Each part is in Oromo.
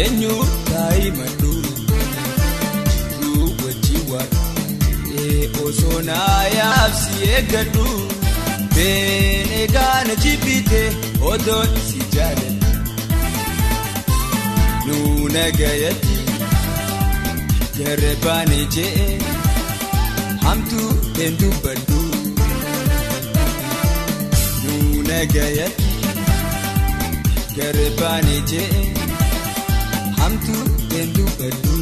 enyu taimadu ruwajiwa osona yapsi egadu bene gana jibite odon sijale nuna gayati gerebani je hamtu tendu badu nuna gayati gerebani je hamtu tendu badu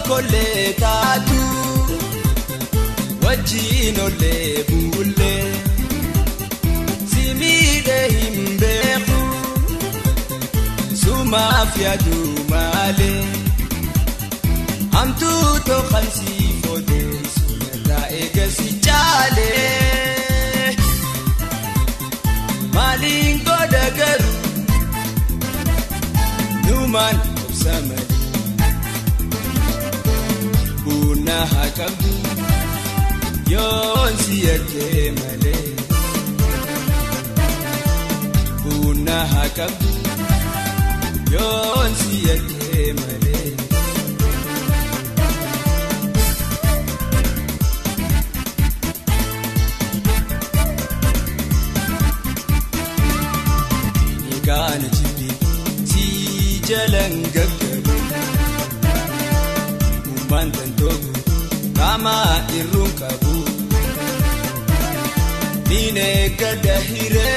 Kole tatu wajino le bule simide himbeku suma fiadu male hamtu to khansi fode sumeda egasi chale malingo dagaru numan samad Buna hakamdu yonsi yake male Buna hakamdu yonsi yake male Nigana jibi si jalangagaru Mantan togu kama irun kabu Nine kadahire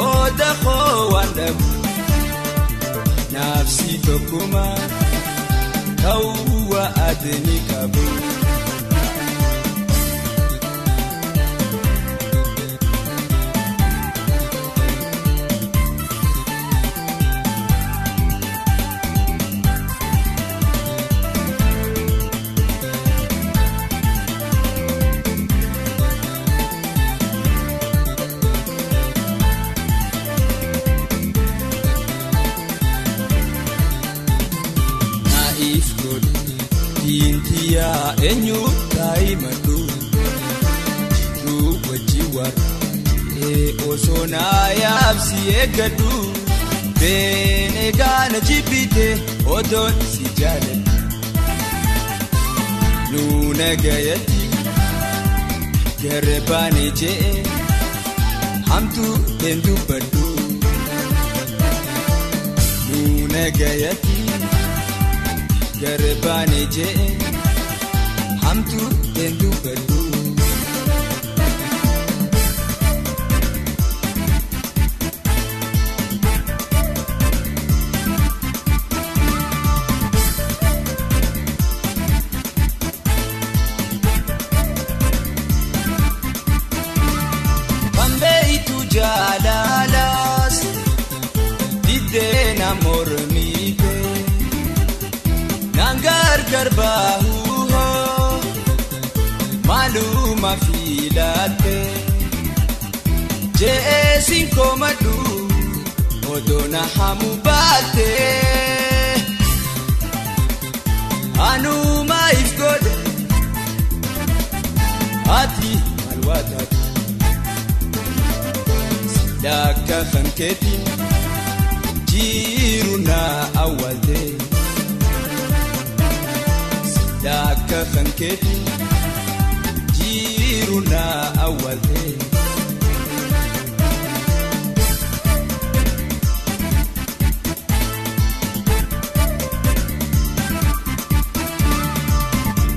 Oda kho wandabu Nafsi tokuma Kauwa adni kabu Intia enyu taimadu ruwajiwa osona yapsi egadu bene gana jibite odon sijale nuna gayati gerebani je hamtu tendu badu nuna gayati Gerebani je hamtu tendu badu Pambe itu jalalas didena mormite Nangar garbahu ho maluma filate jesin komadu odona hamubate anuma ifgode ati alwatatu sidaka khanketi jiruna awalde Daka khanketi jiruna awalde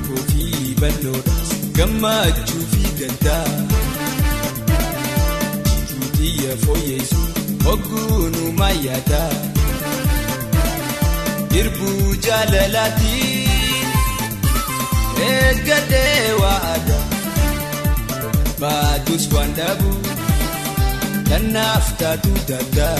Kofi balodas gamma chufi ganda Judiya fo Yesu ogunu mayada Irbu jalalati Egade wada Badus wandabu Tanafta tu dada